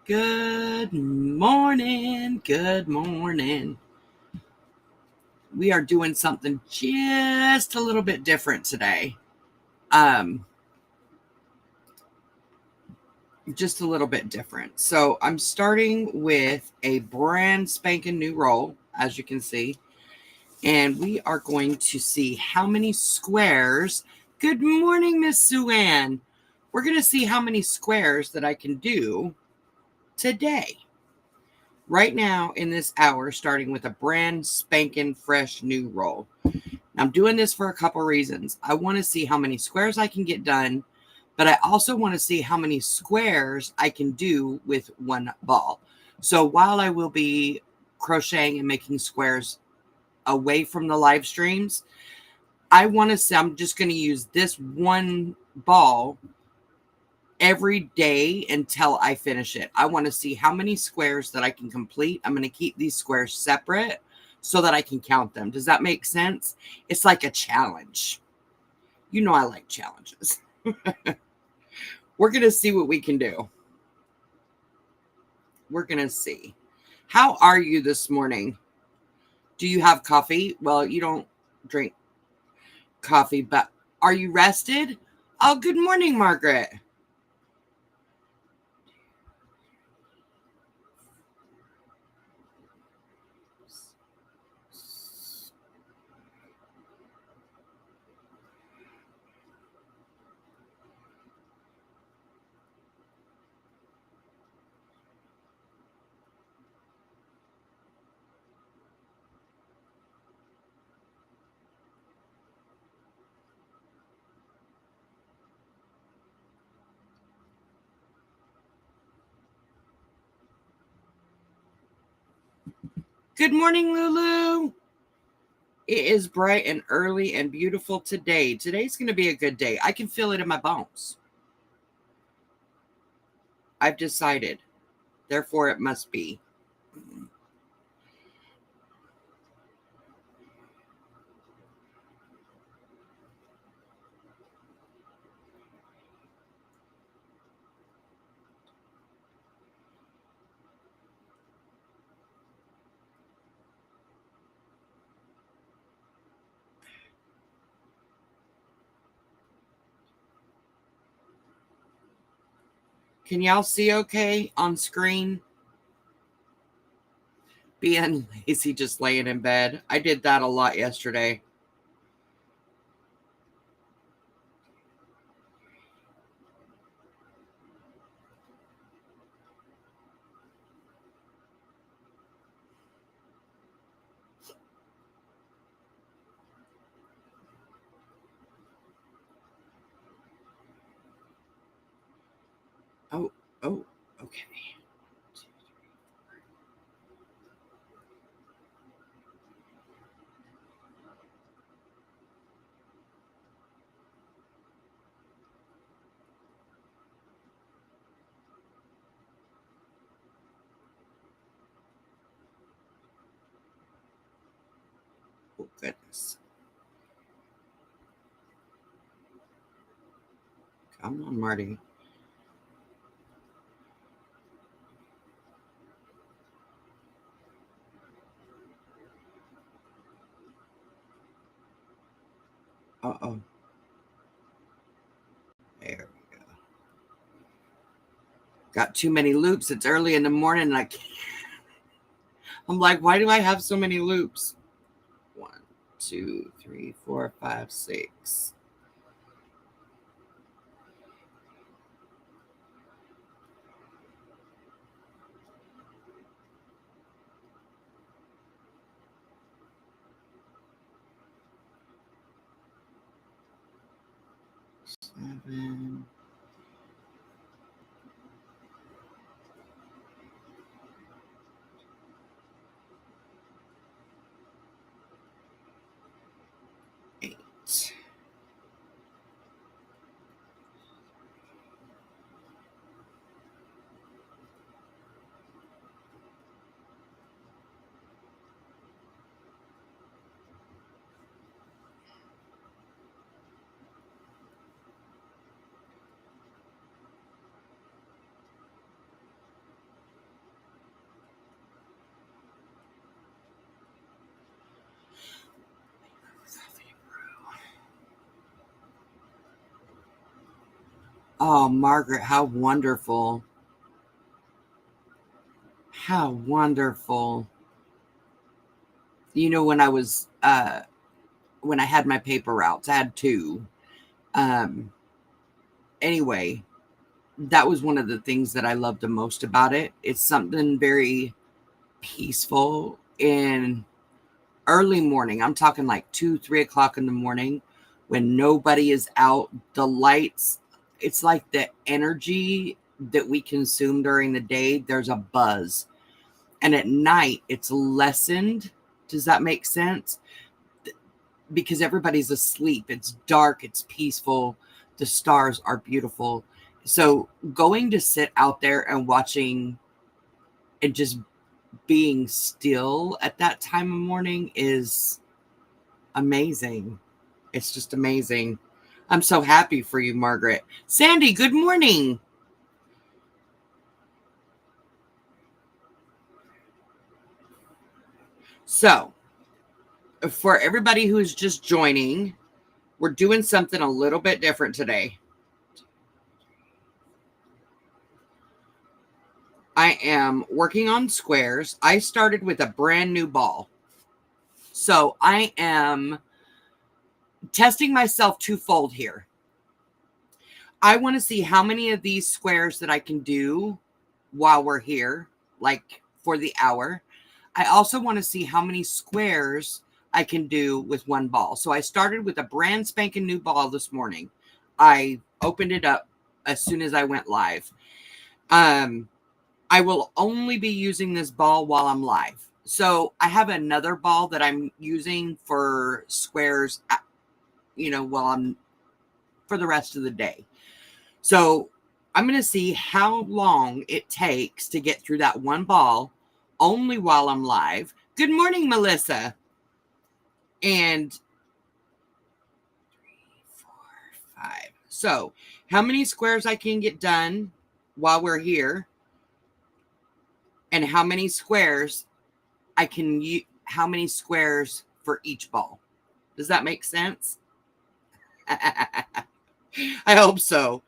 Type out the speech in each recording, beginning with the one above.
Good morning. Good morning. We are doing something just a little bit different today. Just a little bit different. So I'm starting with a brand spanking new roll, as you can see. And we are going to see how many squares. Good morning, Miss Sue-Ann. We're going to see how many squares that I can do today. Right now in this hour, starting with a brand spanking fresh new roll. I'm doing this for a couple reasons. I want to see how many squares I can get done, but I also want to see how many squares I can do with one ball. So while I will be crocheting and making squares away from the live streams, I want to say I'm just going to use this one ball every day until I finish it. I want to see how many squares that I can complete. I'm going to keep these squares separate so that I can count them. Does that make sense? It's like a challenge. You know I like challenges. We're going to see what we can do. We're going to see. How are you this morning? Do you have coffee? Well, you don't drink coffee, but are you rested? Oh, good morning, Margaret. Good morning, Lulu. It is bright and early and beautiful today. Today's going to be a good day. I can feel it in my bones. I've decided. Therefore, it must be. Can y'all see okay on screen? Being lazy, just laying in bed. I did that a lot yesterday. Oh, okay. Oh, goodness. Come on, Marty. Uh-oh. There we go. Got too many loops. It's early in the morning and I can't. I'm like, why do I have so many loops? 1, 2, 3, 4, 5, 6. Seven. Eight. Oh, Margaret, how wonderful. How wonderful. You know, when I had my paper routes, I had two. Um, anyway, that was one of the things that I loved the most about it. It's something very peaceful in early morning. I'm talking like 2, 3 o'clock in the morning when nobody is out. The lights, it's like the energy that we consume during the day, there's a buzz. And at night, it's lessened. Does that make sense? Because everybody's asleep. It's dark, it's peaceful. The stars are beautiful. So going to sit out there and watching and just being still at that time of morning is amazing. It's just amazing. I'm so happy for you, Margaret. Sandy, good morning. So, for everybody who's just joining, we're doing something a little bit different today. I am working on squares. I started with a brand new ball. So I am testing myself twofold here. I want to see how many of these squares that I can do while we're here, like for the hour. I also want to see how many squares I can do with one ball. So I started with a brand spanking new ball this morning. I opened it up as soon as I went live. I will only be using this ball while I'm live. So I have another ball that I'm using for squares, while I'm for the rest of the day. So I'm going to see how long it takes to get through that one ball only while I'm live. Good morning, Melissa. And 4, 5. So how many squares I can get done while we're here and how many squares I can use, how many squares for each ball. Does that make sense? I hope so.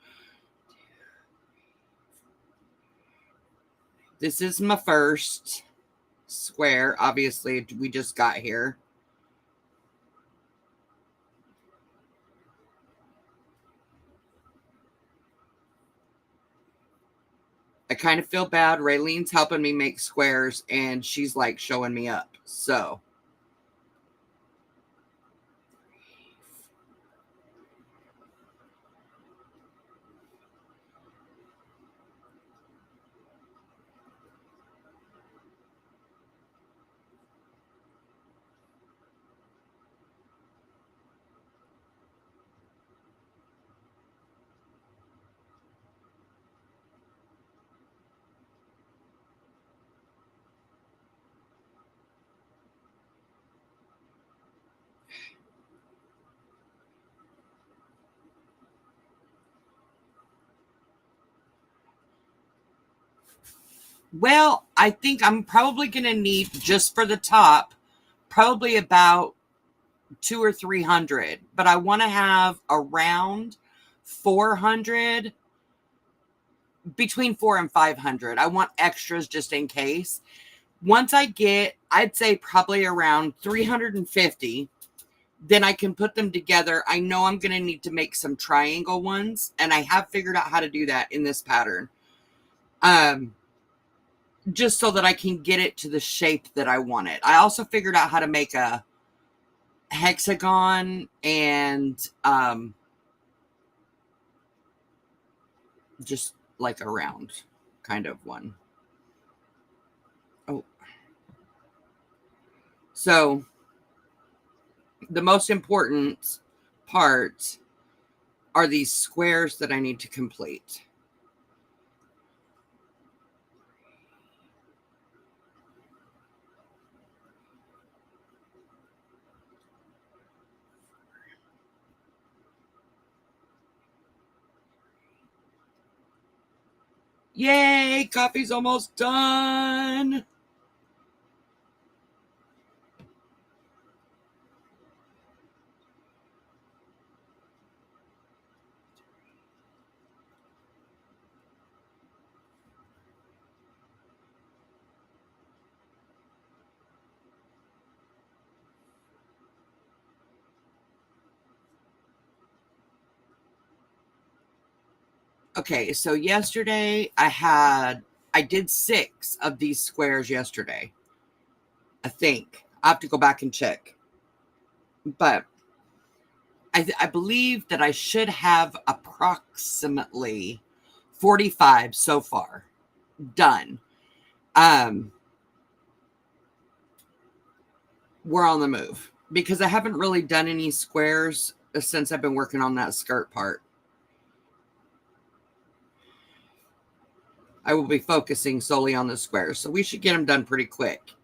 This is my first square. Obviously, we just got here. I kind of feel bad. Raylene's helping me make squares, and she's like showing me up. So, well, I think I'm probably going to need just for the top, probably about 200 or 300, but I want to have around 400, between 400 and 500. I want extras just in case. Once I get, I'd say probably around 350, then I can put them together. I know I'm going to need to make some triangle ones, and I have figured out how to do that in this pattern. Just so that I can get it to the shape that I want it. I also figured out how to make a hexagon and just like a round kind of one. Oh, so the most important part are these squares that I need to complete. Yay, coffee's almost done. Okay, so yesterday I did 6 of these squares yesterday. I think. I have to go back and check. But I believe that I should have approximately 45 so far done. We're on the move because I haven't really done any squares since I've been working on that skirt part. I will be focusing solely on the squares, so we should get them done pretty quick.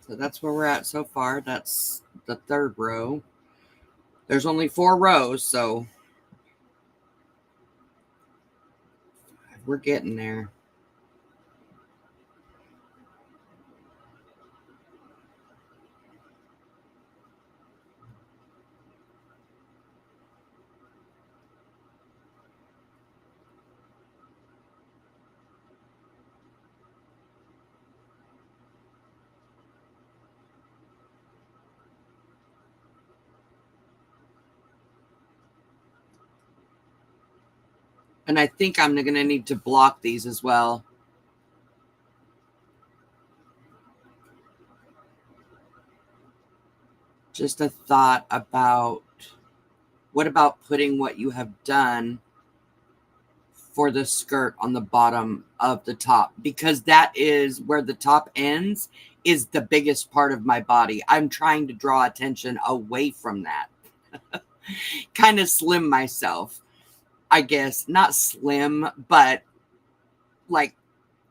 So that's where we're at so far. That's the 3rd row. There's only 4 rows, so we're getting there. And I think I'm going to need to block these as well. Just a thought about what about putting what you have done for the skirt on the bottom of the top, because that is where the top ends, is the biggest part of my body. I'm trying to draw attention away from that. Kind of slim myself, I guess. Not slim, but like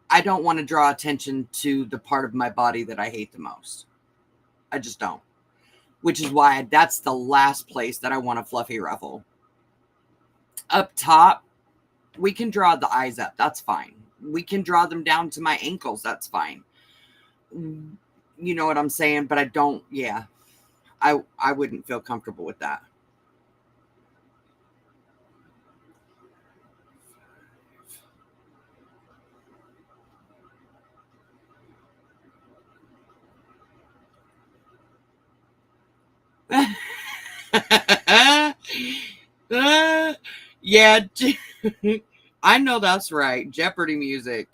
I don't want to draw attention to the part of my body that I hate the most. I just don't. Which is why that's the last place that I want a fluffy ruffle. Up top, we can draw the eyes up. That's fine. We can draw them down to my ankles. That's fine. You know what I'm saying? But I don't, yeah. I wouldn't feel comfortable with that. Yeah, I know that's right. Jeopardy music.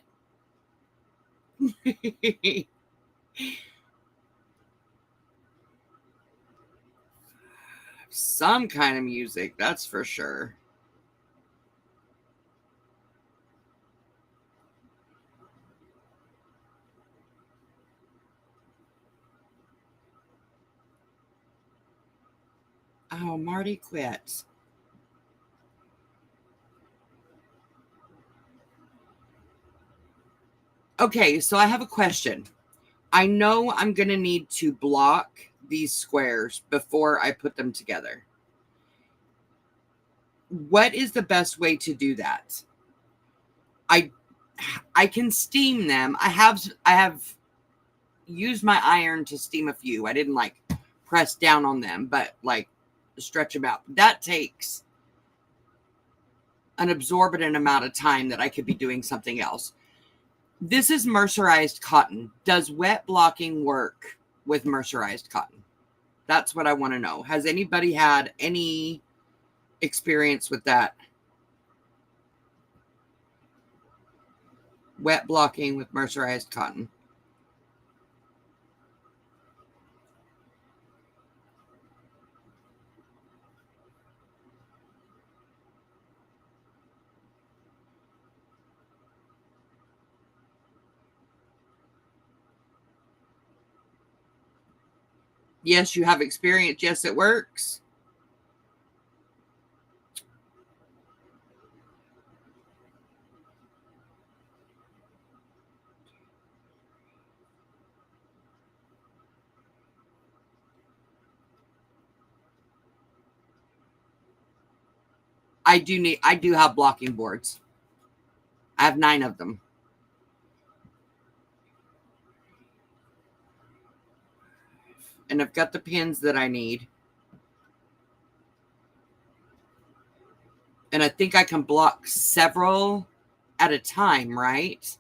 some kind of music, that's for sure. Oh, Marty quit. Okay, so I have a question. I know I'm going to need to block these squares before I put them together. What is the best way to do that? I can steam them. I have used my iron to steam a few. I didn't like press down on them, but like stretch them out. That takes an absorbent amount of time that I could be doing something else. This is mercerized cotton. Does wet blocking work with mercerized cotton? That's what I want to know. Has anybody had any experience with that? Wet blocking with mercerized cotton. Yes, you have experience. Yes, it works. I do have blocking boards. I have 9 of them. And I've got the pins that I need. And I think I can block several at a time, right?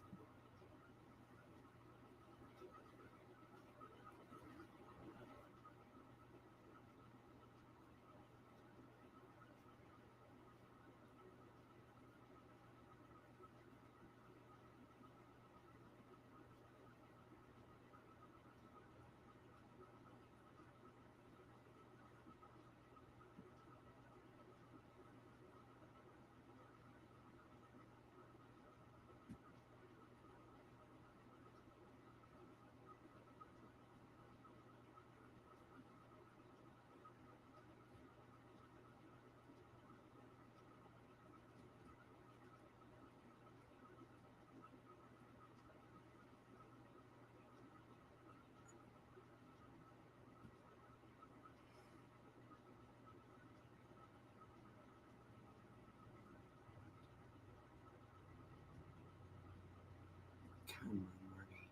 Come on, Marty.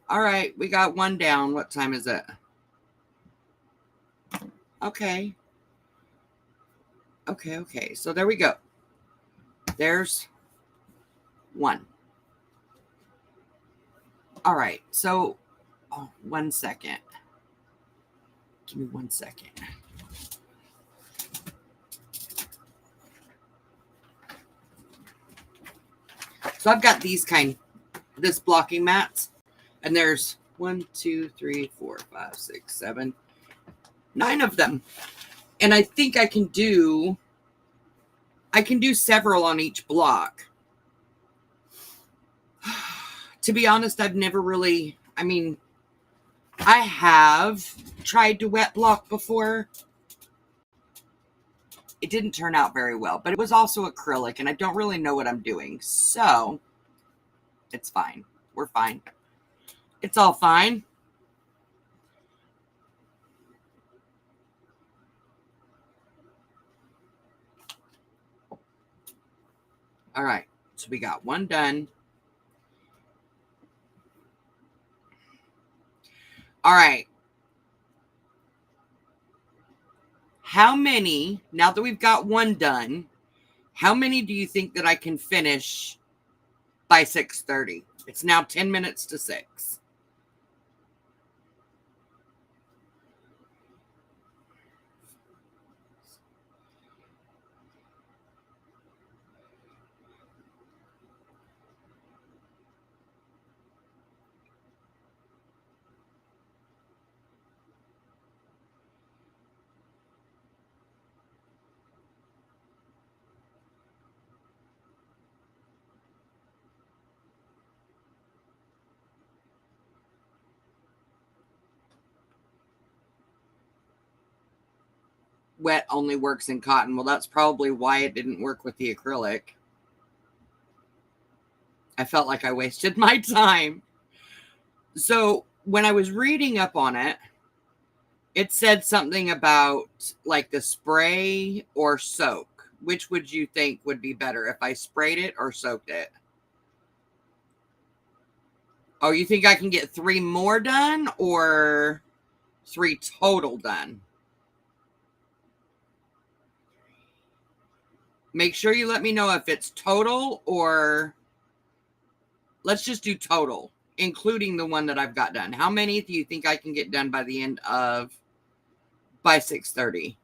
All right, we got one down. What time is it? Okay. Okay. So there we go. There's one. All right. So, 1 second. Give me 1 second. So I've got this blocking mats, and there's 1, 2, 3, 4, 5, 6, 7, 9 of them. And I think I can do several on each block. To be honest, I've never really, I have tried to wet block before. It didn't turn out very well, but it was also acrylic, and I don't really know what I'm doing. So it's fine. We're fine. It's all fine. All right. So we got one done. All right. How many, now that we've got one done, how many do you think that I can finish by 6:30? It's now 10 minutes to 6. wet only works in cotton. Well, that's probably why it didn't work with the acrylic. I felt like I wasted my time. So when I was reading up on it, it said something about like the spray or soak. Which would you think would be better, if I sprayed it or soaked it? Oh, you think I can get 3 more done or 3 total done? Make sure you let me know if it's total, or let's just do total, including the one that I've got done. How many do you think I can get done by the end of, by 6:30?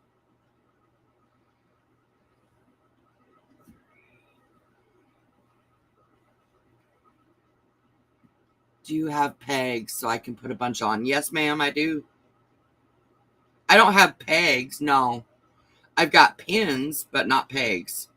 Do you have pegs so I can put a bunch on? Yes, ma'am, I do. I don't have pegs, no. I've got pins, but not pegs.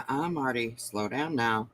Marty, slow down now.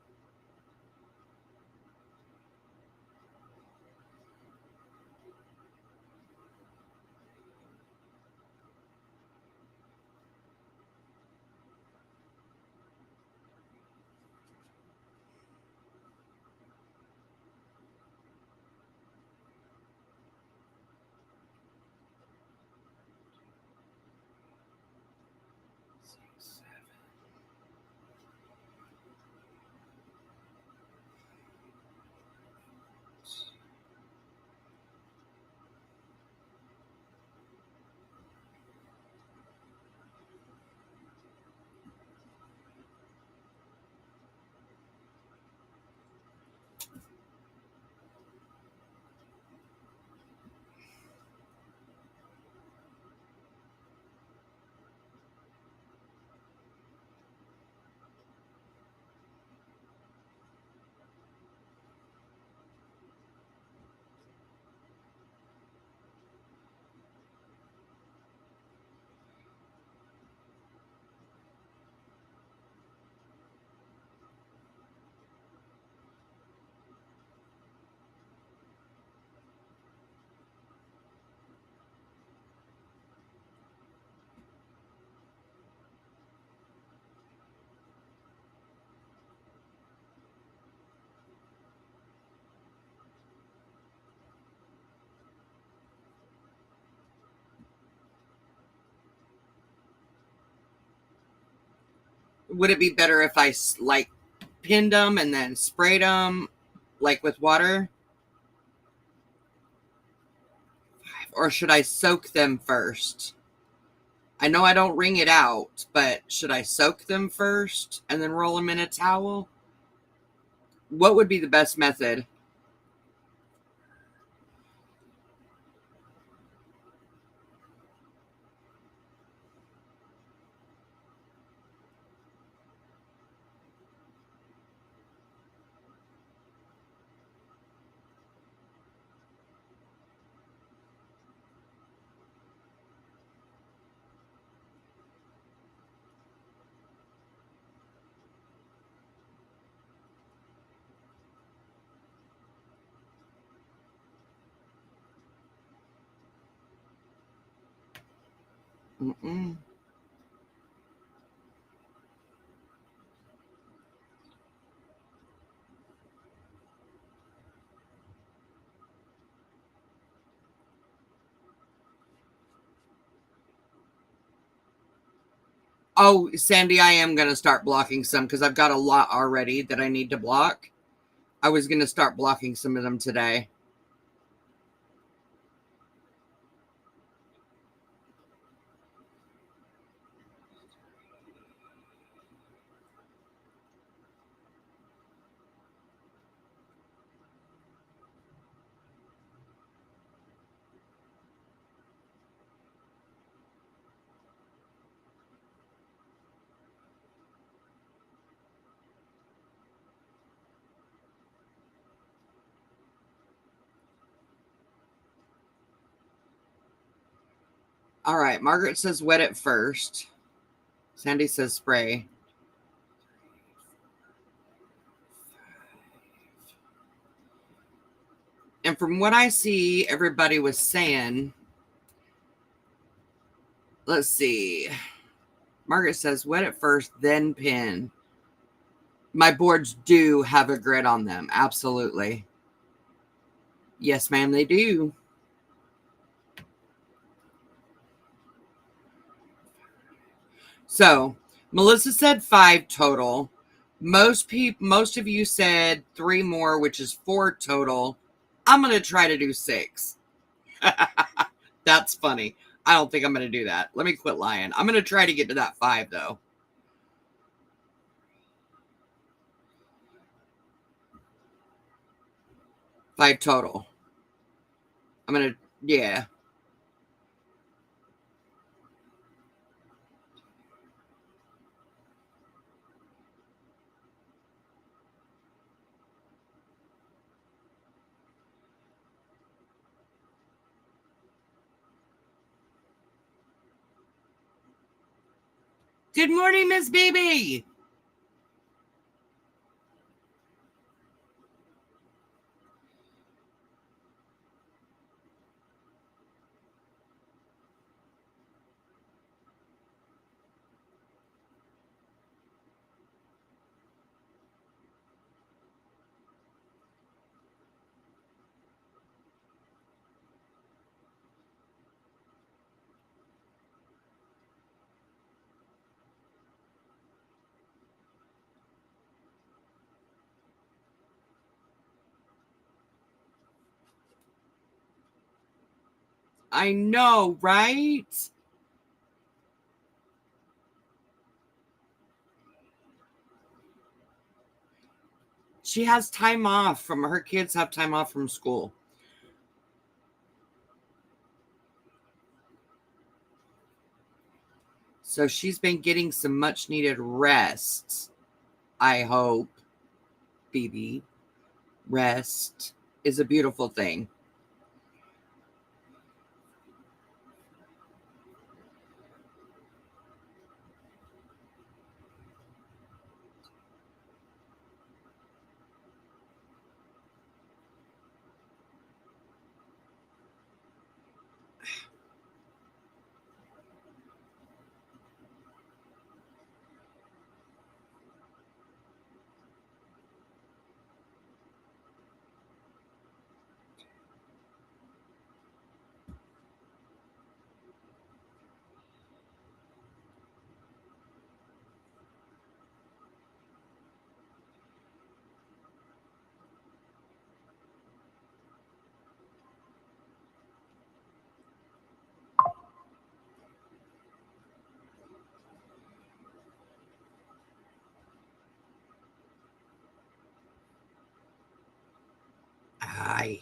Would it be better if I like pinned them and then sprayed them like with water? Or should I soak them first? I know I don't wring it out, but should I soak them first and then roll them in a towel? What would be the best method? Mm-mm. Oh, Sandy, I am going to start blocking some because I've got a lot already that I need to block. I was going to start blocking some of them today. All right, Margaret says wet it first. Sandy says spray. And from what I see, everybody was saying, let's see. Margaret says wet it first, then pin. My boards do have a grid on them. Absolutely. Yes, ma'am, they do. So Melissa said 5 total. Most of you said 3 more, which is 4 total. I'm going to try to do 6. That's funny. I don't think I'm going to do that. Let me quit lying. I'm going to try to get to that 5 though. 5 total. I'm going to, yeah. Good morning, Miss Baby. I know, right? She has time off from her kids have time off from school. So she's been getting some much needed rest. I hope, Phoebe. Rest is a beautiful thing. Aye.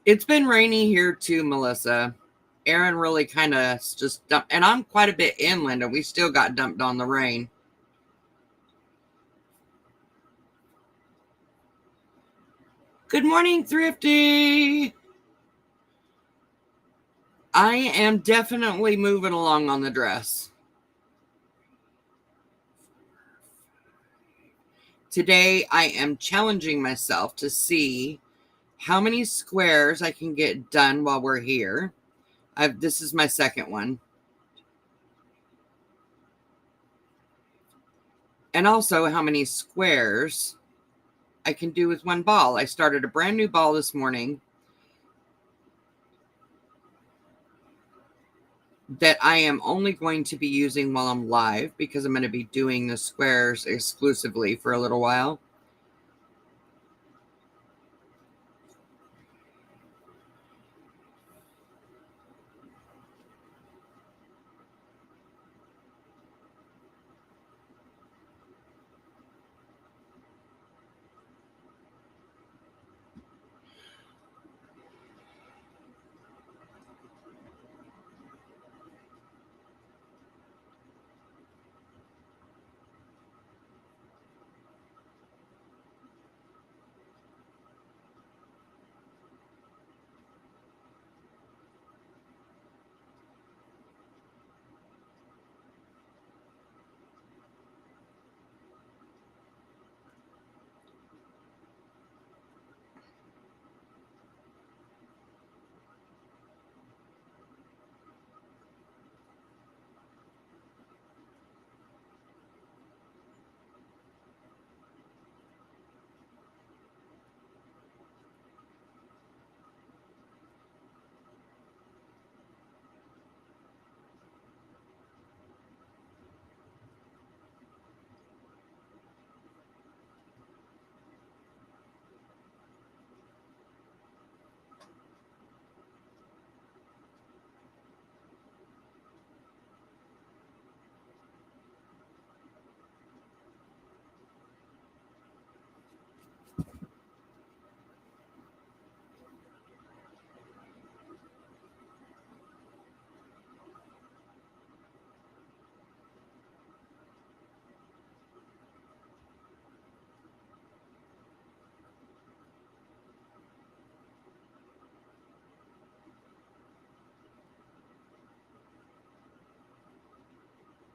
It's been rainy here too, Melissa. Aaron really kind of just dumped, and I'm quite a bit inland, and we still got dumped on the rain. Good morning, Thrifty. I am definitely moving along on the dress. Today, I am challenging myself to see how many squares I can get done while we're here. This is my second one. And also how many squares I can do with one ball. I started a brand new ball this morning that I am only going to be using while I'm live because I'm going to be doing the squares exclusively for a little while.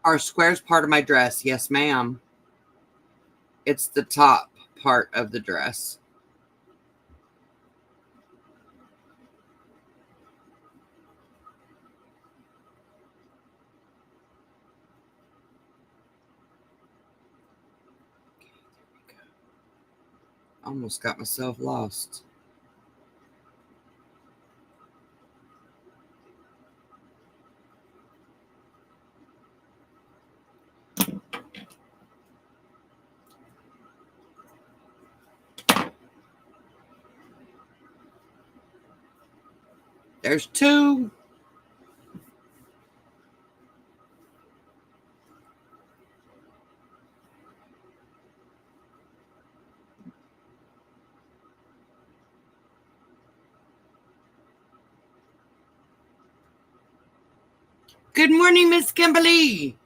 Are squares part of my dress? Yes, ma'am. It's the top part of the dress. Almost got myself lost. There's two. Good morning, Miss Kimberly.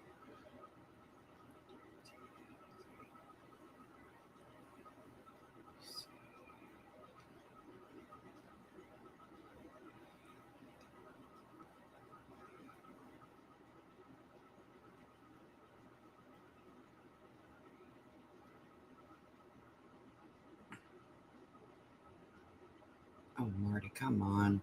Oh, Marty, come on.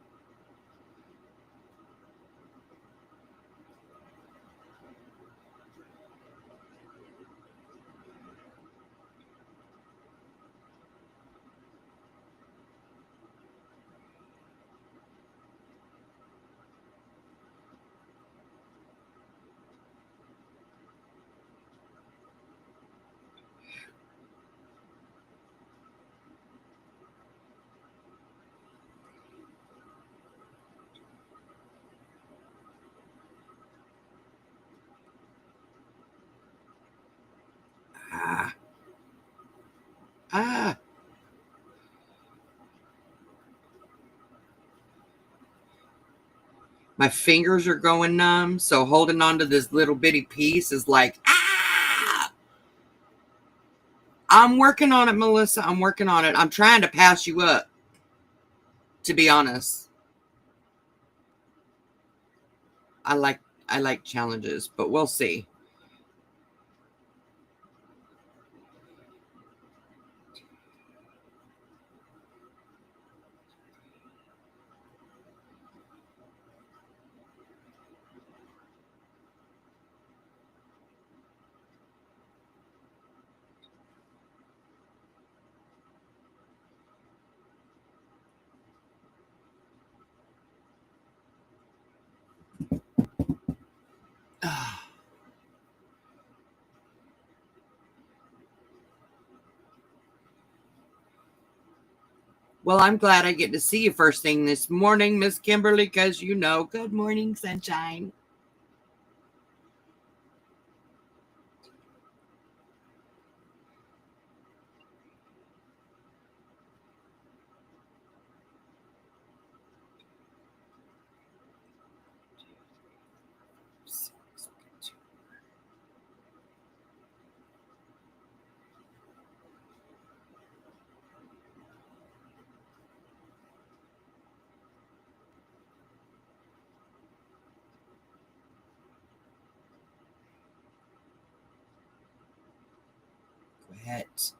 Ah. Ah. My fingers are going numb, so holding on to this little bitty piece is like, ah! I'm working on it, Melissa. I'm working on it. I'm trying to pass you up, to be honest. I like challenges, but we'll see. Well, I'm glad I get to see you first thing this morning, Miss Kimberly, because good morning, sunshine. Quit.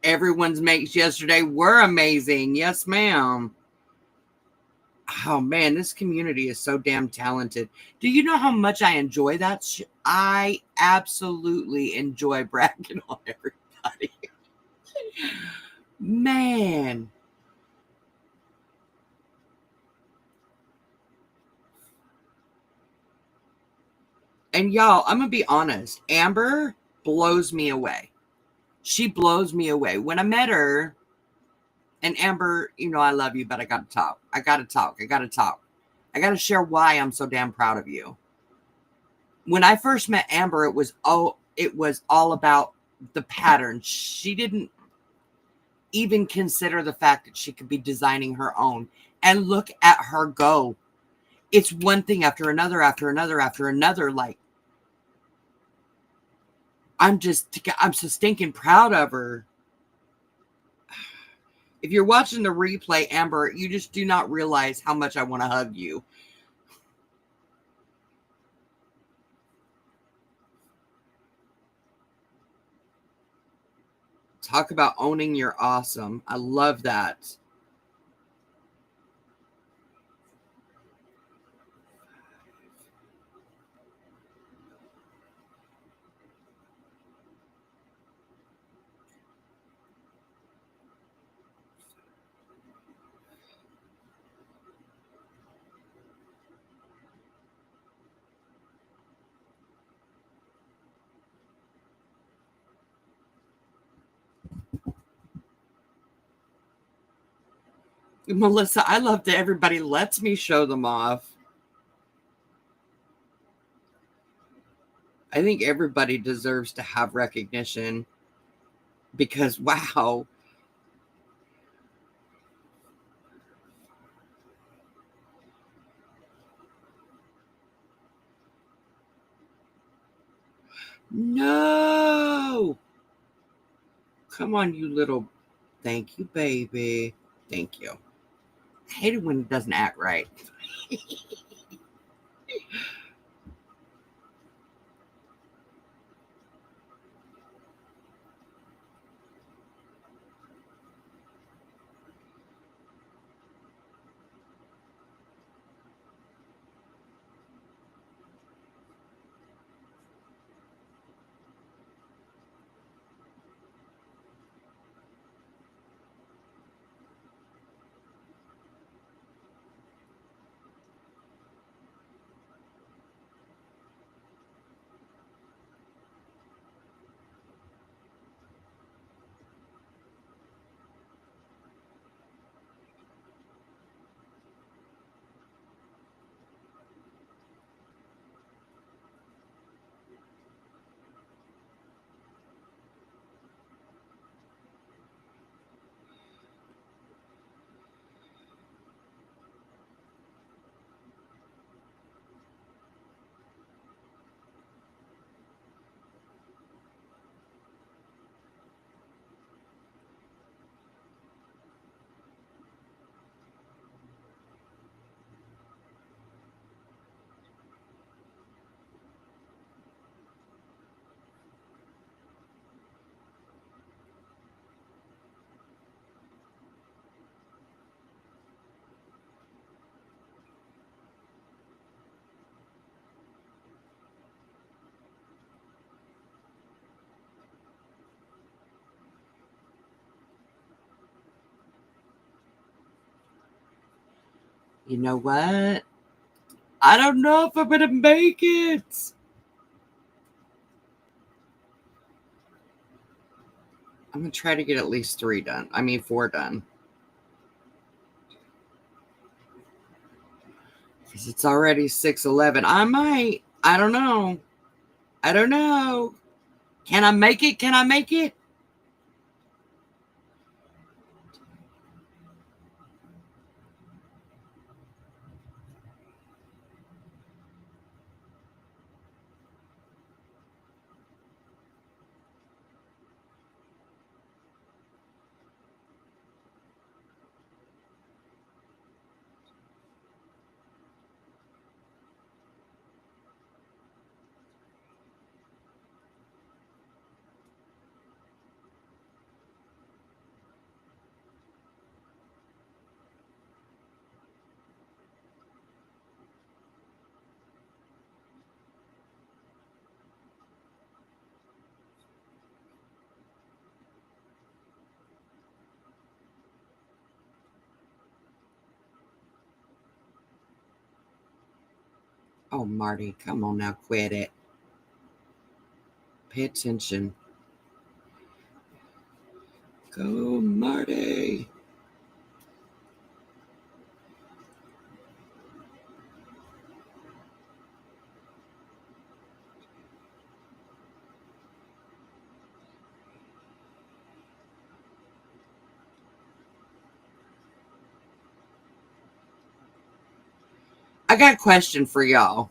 Everyone's makes yesterday were amazing. Yes, ma'am. Oh man, this community is so damn talented. Do you know how much I enjoy that? I absolutely enjoy bragging on everybody. Man. And y'all, I'm going to be honest. Amber blows me away. She blows me away. When I met her, And Amber, you know I love you, but I gotta talk. I gotta talk. I gotta talk. I gotta share why I'm so damn proud of you. When I first met Amber, it was all about the pattern. She didn't even consider the fact that she could be designing her own. And look at her go. It's one thing after another, after another, after another. Like, I'm so stinking proud of her. If you're watching the replay, Amber, you just do not realize how much I want to hug you. Talk about owning your awesome. I love that. Melissa, I love that everybody lets me show them off. I think everybody deserves to have recognition because, wow. No. Come on, you little. Thank you, baby. Thank you. I hate it when it doesn't act right. You know what? I don't know if I'm going to make it. I'm going to try to get at least 4 done. Because it's already 6:11. I might. I don't know. I don't know. Can I make it? Can I make it? Oh, Marty, come on now. Quit it. Pay attention. Go, Marty. I got a question for y'all.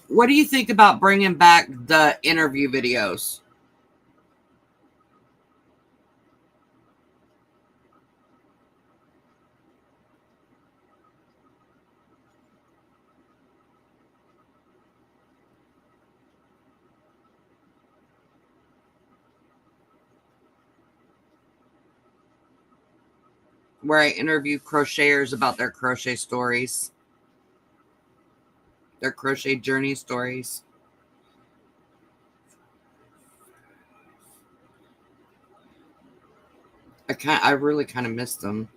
What do you think about bringing back the interview videos? Where I interview crocheters about their crochet stories, their crochet journey stories. I really kind of missed them.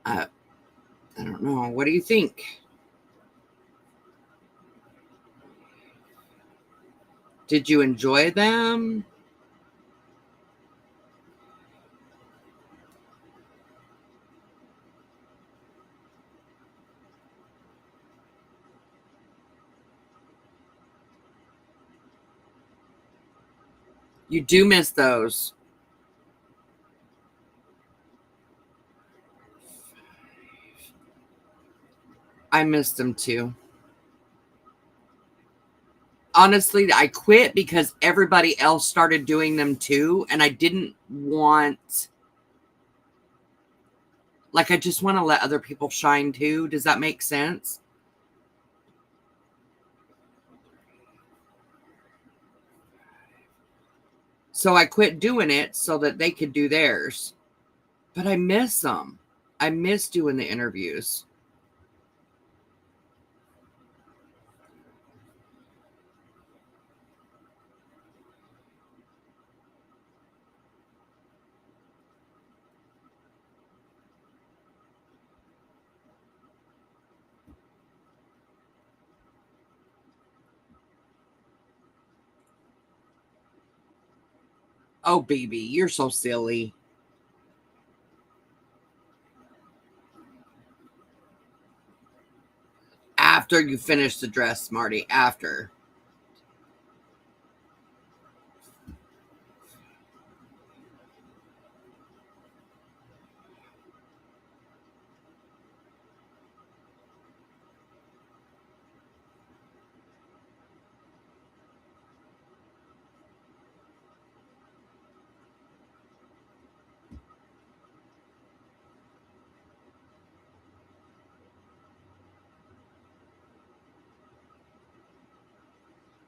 I don't know. What do you think? Did you enjoy them? You do miss those. I missed them too. Honestly, I quit because everybody else started doing them too. And I didn't want, like, I just want to let other people shine too. Does that make sense? So I quit doing it so that they could do theirs. But I miss them. I miss doing the interviews. Oh, baby, you're so silly. After you finish the dress, Marty, after.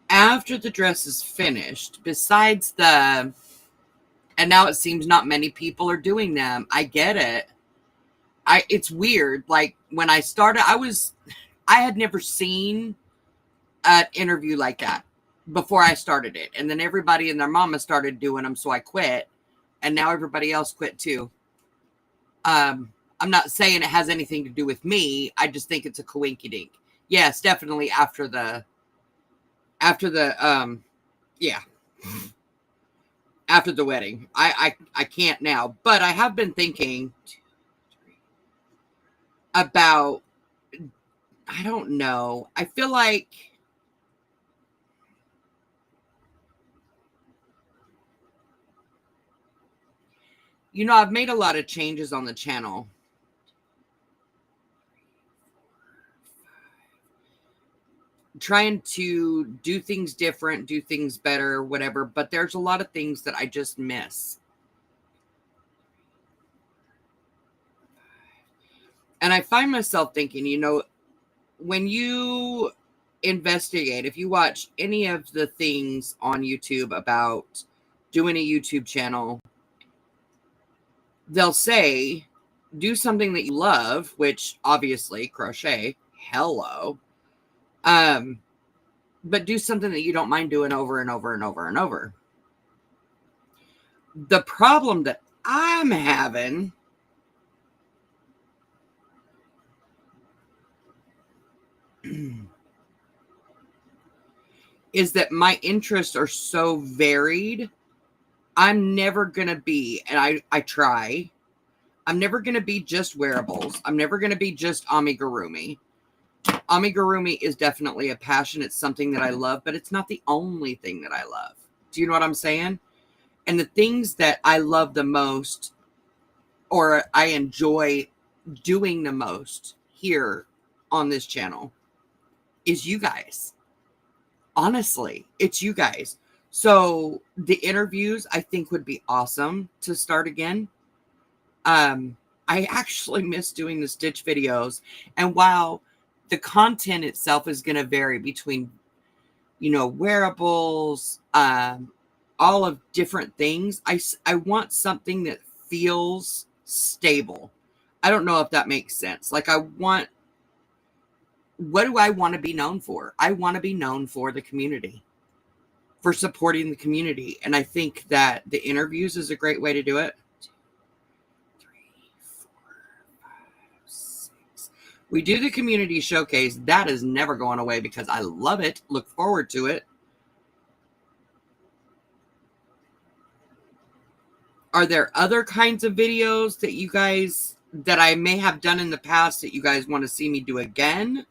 After the dress is finished, besides the, and now it seems not many people are doing them. I get it. It's weird. Like when I started, I had never seen an interview like that before I started it. And then everybody and their mama started doing them. So I quit. And now everybody else quit too. I'm not saying it has anything to do with me. I just think it's a coinky dink. Yes, definitely after the yeah, after the wedding. I can't now, but I have been thinking about, I don't know. I feel like, I've made a lot of changes on the channel. Trying to do things different, do things better, whatever, but there's a lot of things that I just miss. And I find myself thinking, when you investigate, if you watch any of the things on YouTube about doing a YouTube channel, they'll say, do something that you love, which obviously crochet, hello. But do something that you don't mind doing over and over and over and over. The problem that I'm having is that my interests are so varied. I'm never going to be, and I try, I'm never going to be just wearables. I'm never going to be just amigurumi. Amigurumi is definitely a passion. It's something that I love, but it's not the only thing that I love. Do you know what I'm saying? And the things that I love the most, or I enjoy doing the most here on this channel, is you guys. Honestly, it's you guys. So the interviews I think would be awesome to start again. I actually miss doing the stitch videos. And while the content itself is going to vary between, wearables, all of different things, I want something that feels stable. I don't know if that makes sense. Like what do I want to be known for? I want to be known for the community, for supporting the community. And I think that the interviews is a great way to do it. 2, 3, 4, 5, 6. We do the community showcase. That is never going away because I love it. Look forward to it. Are there other kinds of videos that I may have done in the past that you guys want to see me do again?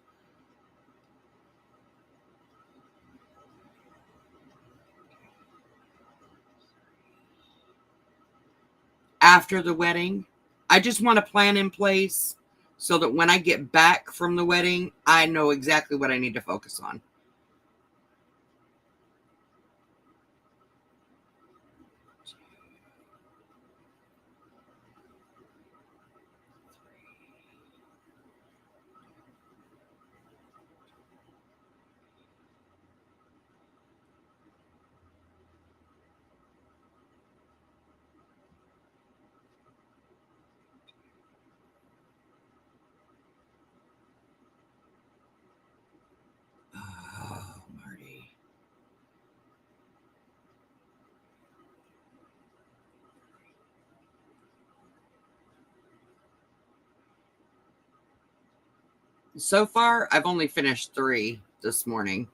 After the wedding? I just want a plan in place so that when I get back from the wedding, I know exactly what I need to focus on. Oh, Marty. So far, I've only finished 3 this morning.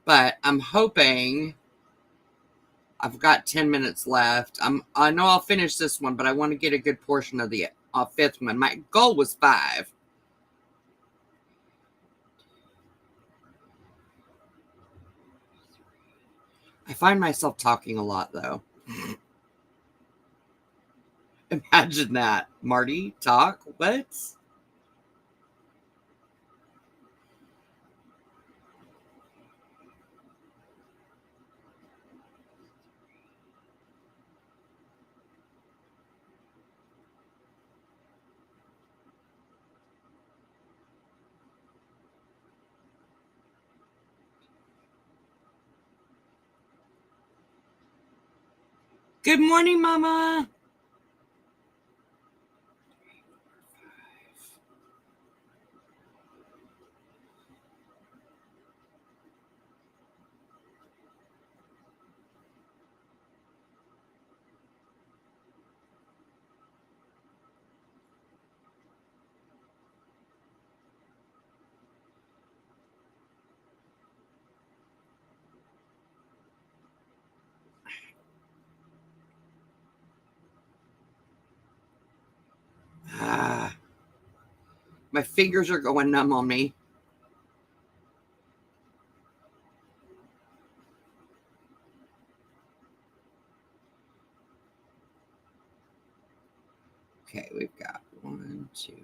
But I'm hoping I've got 10 minutes left. I know I'll finish this one, but I want to get a good portion of the 5th one. My goal was 5. I find myself talking a lot, though. Imagine that. Marty, talk? What? Good morning, Mama. Ah, my fingers are going numb on me. Okay, we've got 1, 2, 3,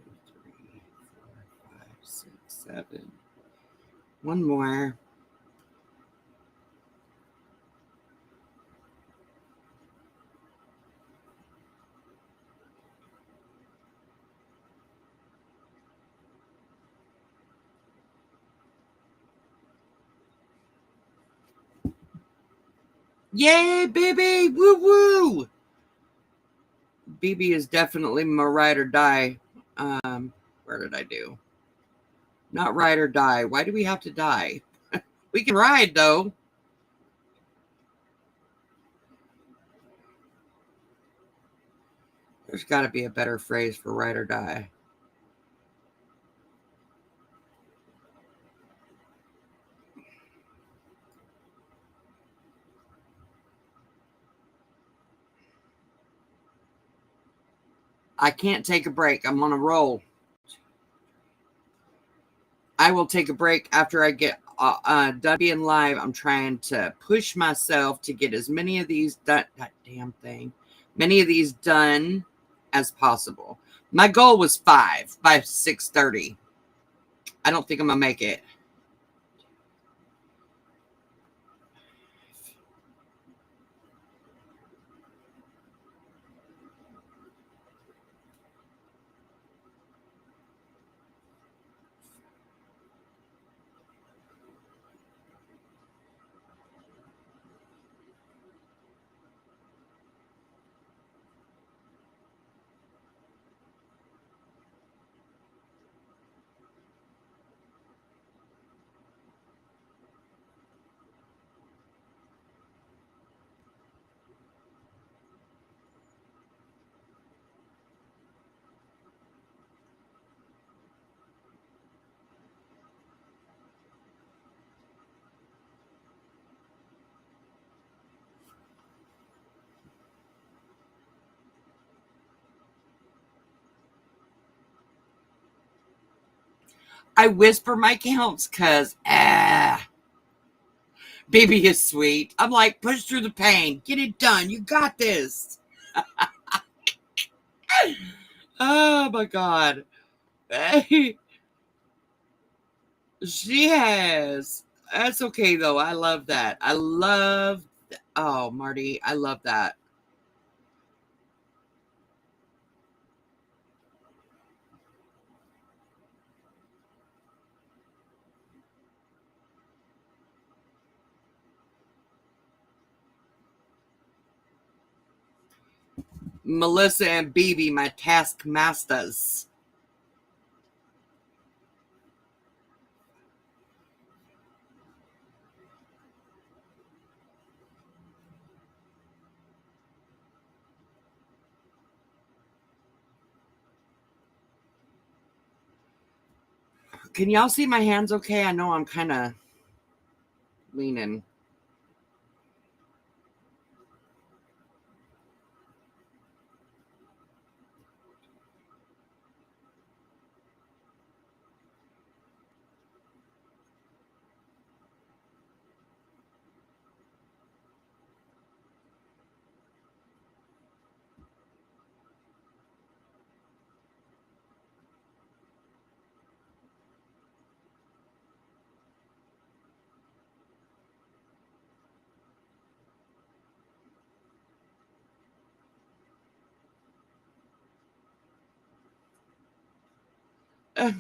4, 5, 6, 7. One more. Yay, baby! Woo woo! BB is definitely my ride or die. Where did I do? Not ride or die. Why do we have to die? We can ride, though. There's got to be a better phrase for ride or die. I can't take a break. I'm on a roll. I will take a break after I get done being live. I'm trying to push myself to get as many of these done. That damn thing. Many of these done as possible. My goal was 5 by 6:30. I don't think I'm going to make it. I whisper my counts because, baby is sweet. I'm like, push through the pain. Get it done. You got this. Oh, my God. She has. That's okay, though. I love that. Oh, Marty, I love that. Melissa and BB, my taskmasters. Can y'all see my hands okay? I know I'm kind of leaning.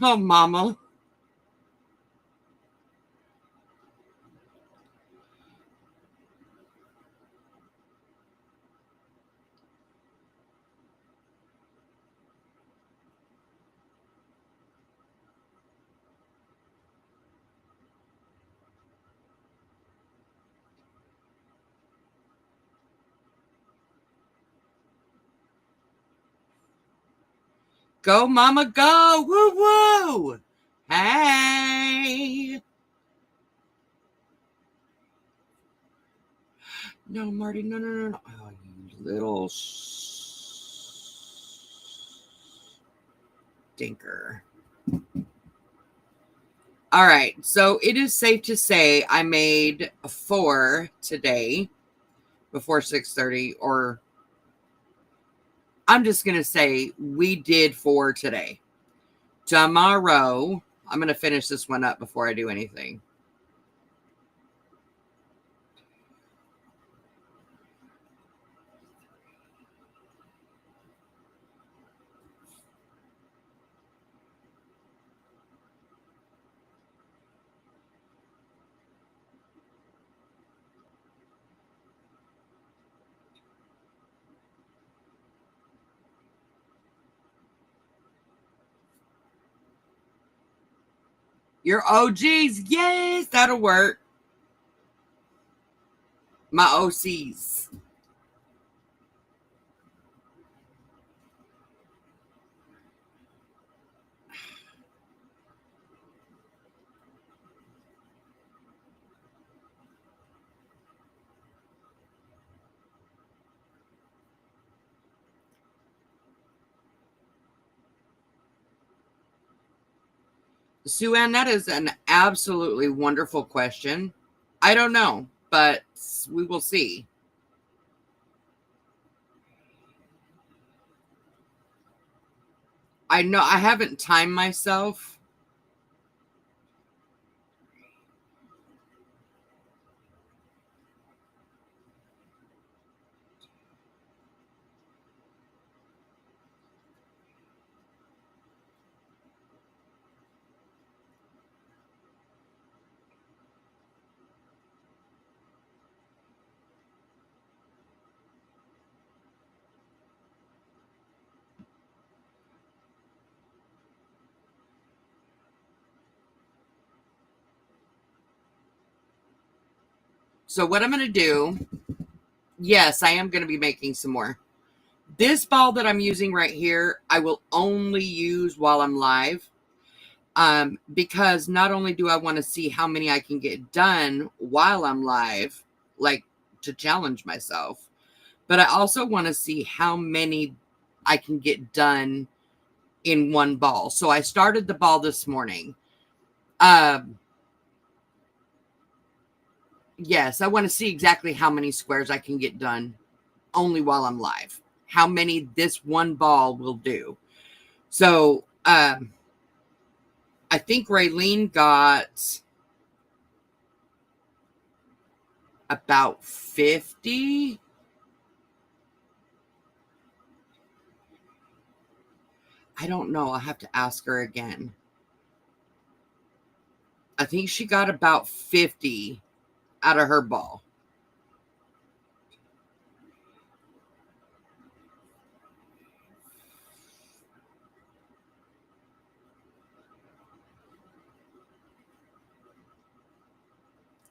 Oh, mama. Go, mama, go. Woo, woo. Hey. No, Marty, no, no, no, no. Oh, you little stinker. All right. So it is safe to say I made 4 today before 6:30, or I'm just going to say we did 4 today. Tomorrow, I'm going to finish this one up before I do anything. Your OGs, yes, that'll work. My OCs. Sue Ann, that is an absolutely wonderful question. I don't know, but we will see. I know I haven't timed myself. So what I'm going to do, yes, I am going to be making some more. This ball that I'm using right here, I will only use while I'm live. Because not only do I want to see how many I can get done while I'm live, like to challenge myself, but I also want to see how many I can get done in one ball. So I started the ball this morning. Yes, I want to see exactly how many squares I can get done only while I'm live. How many this one ball will do. So I think Raylene got about 50. I don't know. I'll have to ask her again. I think she got about 50 out of her ball.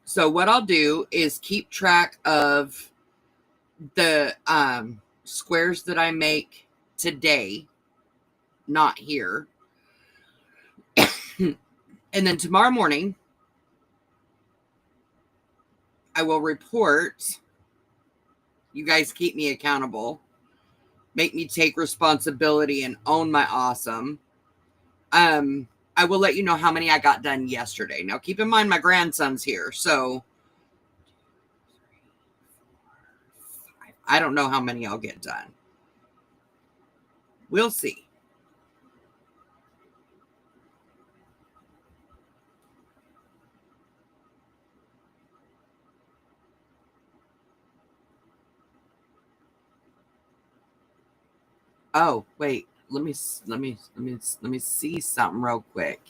So what I'll do is keep track of the squares that I make today, not here. And then tomorrow morning, I will report. You guys keep me accountable. Make me take responsibility and own my awesome. I will let you know how many I got done yesterday. Now, keep in mind my grandson's here, so I don't know how many I'll get done. We'll see. Oh, wait. Let me see something real quick.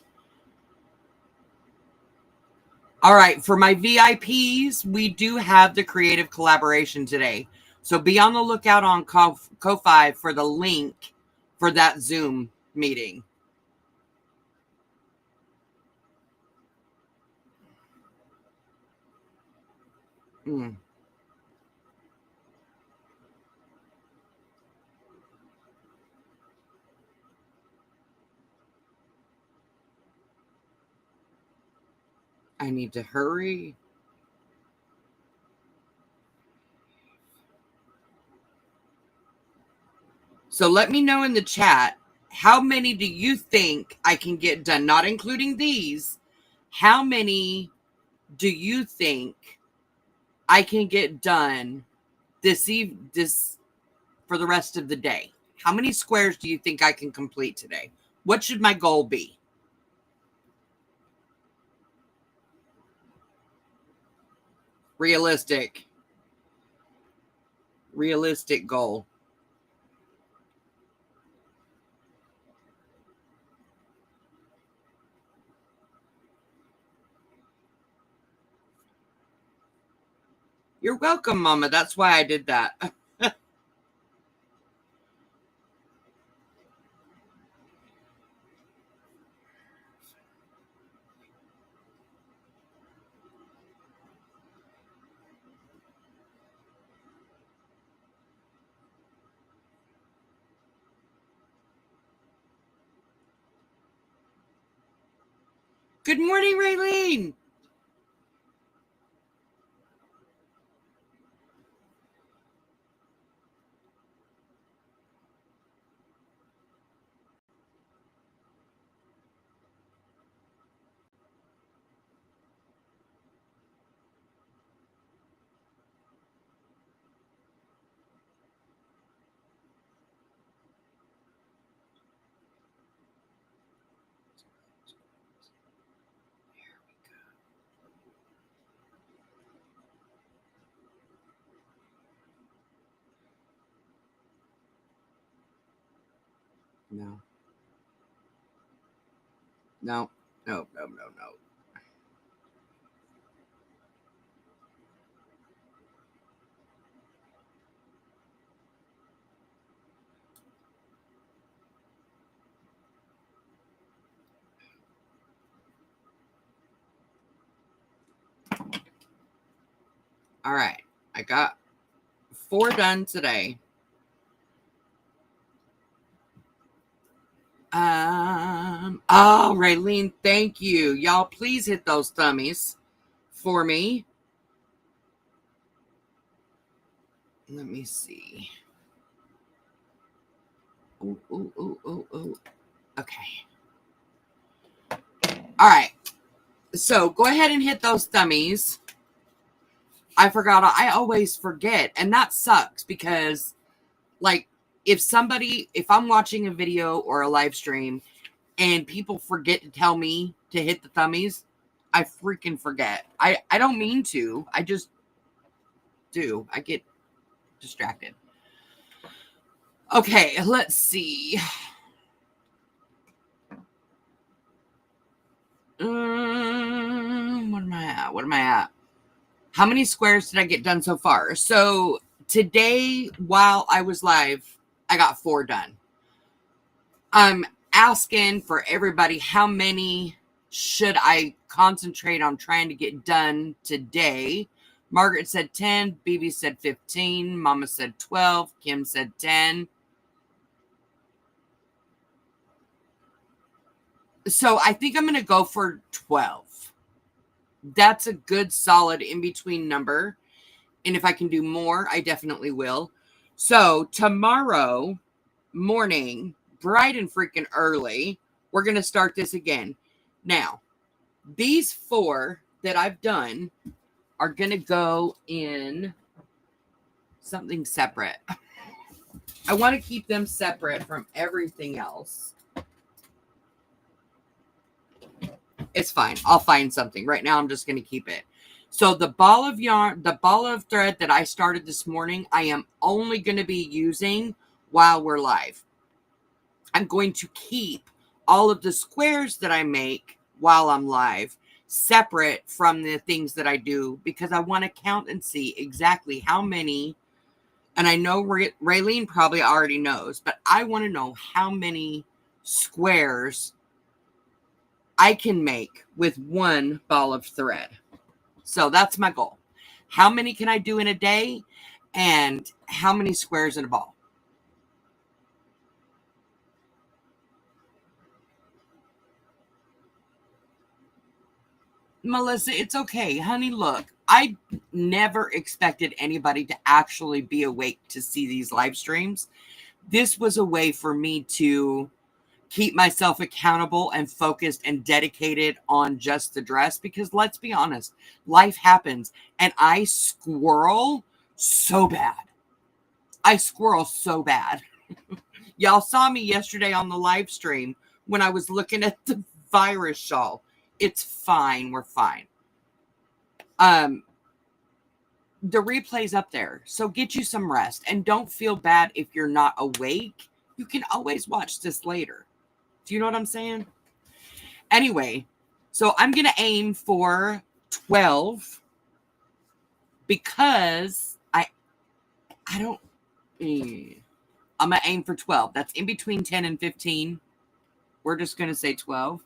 All right, for my VIPs, we do have the creative collaboration today. So be on the lookout on Ko-Fi for the link for that Zoom meeting. I need to hurry. So let me know in the chat, how many do you think I can get done? Not including these. How many do you think I can get done this for the rest of the day? How many squares do you think I can complete today? What should my goal be? Realistic goal. You're welcome, Mama. That's why I did that. Good morning, Raylene. No. No. No. No. No. No. All right. I got 4 done today. Oh, Raylene, thank you. Y'all, please hit those thummies for me. Let me see. Oh, oh, oh, oh, oh. Okay. All right. So go ahead and hit those thummies. I forgot. I always forget. And that sucks because, like, if I'm watching a video or a live stream and people forget to tell me to hit the thummies, I freaking forget. I don't mean to. I just do. I get distracted. Okay, let's see. What am I at? What am I at? How many squares did I get done so far? So today, while I was live, I got 4 done. I'm asking for everybody, how many should I concentrate on trying to get done today? Margaret said 10, BB said 15, Mama said 12, Kim said 10. So I think I'm going to go for 12. That's a good solid in-between number. And if I can do more, I definitely will. So tomorrow morning, bright and freaking early, we're going to start this again. Now, these 4 that I've done are going to go in something separate. I want to keep them separate from everything else. It's fine. I'll find something. Right now, I'm just going to keep it. So the ball of yarn, the ball of thread that I started this morning, I am only going to be using while we're live. I'm going to keep all of the squares that I make while I'm live separate from the things that I do because I want to count and see exactly how many. And I know Raylene probably already knows, but I want to know how many squares I can make with 1 ball of thread. So that's my goal. How many can I do in a day? And how many squares in a ball? Melissa, it's okay. Honey, look, I never expected anybody to actually be awake to see these live streams. This was a way for me to keep myself accountable and focused and dedicated on just the dress because let's be honest, life happens and I squirrel so bad. I squirrel so bad. Y'all saw me yesterday on the live stream when I was looking at the virus shawl. It's fine. We're fine. The replay's up there. So get you some rest and don't feel bad if you're not awake. You can always watch this later. Do you know what I'm saying? Anyway, so I'm going to aim for 12 because I don't, I'm going to aim for 12. That's in between 10 and 15. We're just going to say 12.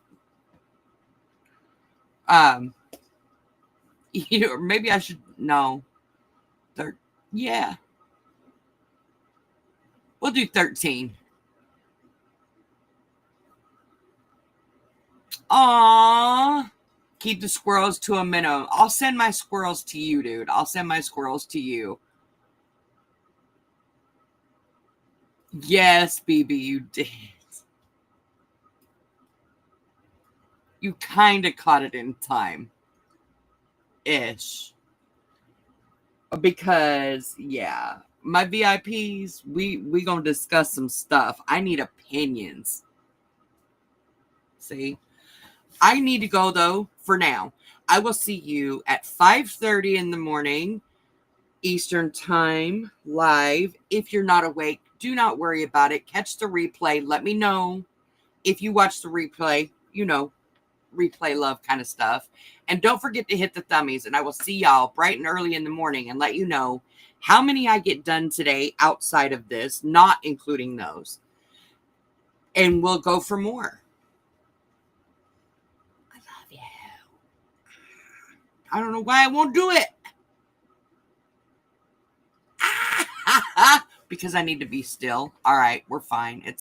Maybe I should, no. Yeah. We'll do 13. Aww. Keep the squirrels to a minimum. I'll send my squirrels to you, dude. I'll send my squirrels to you. Yes, BB, you did. You kind of caught it in time. Ish. Because, yeah. My VIPs, we gonna discuss some stuff. I need opinions. See? I need to go, though, for now. I will see you at 5:30 in the morning, Eastern Time, live. If you're not awake, do not worry about it. Catch the replay. Let me know if you watch the replay, you know, replay love kind of stuff. And don't forget to hit the thummies. And I will see y'all bright and early in the morning and let you know how many I get done today outside of this, not including those. And we'll go for more. I love you. I don't know why I won't do it. Because I need to be still. All right, we're fine. It's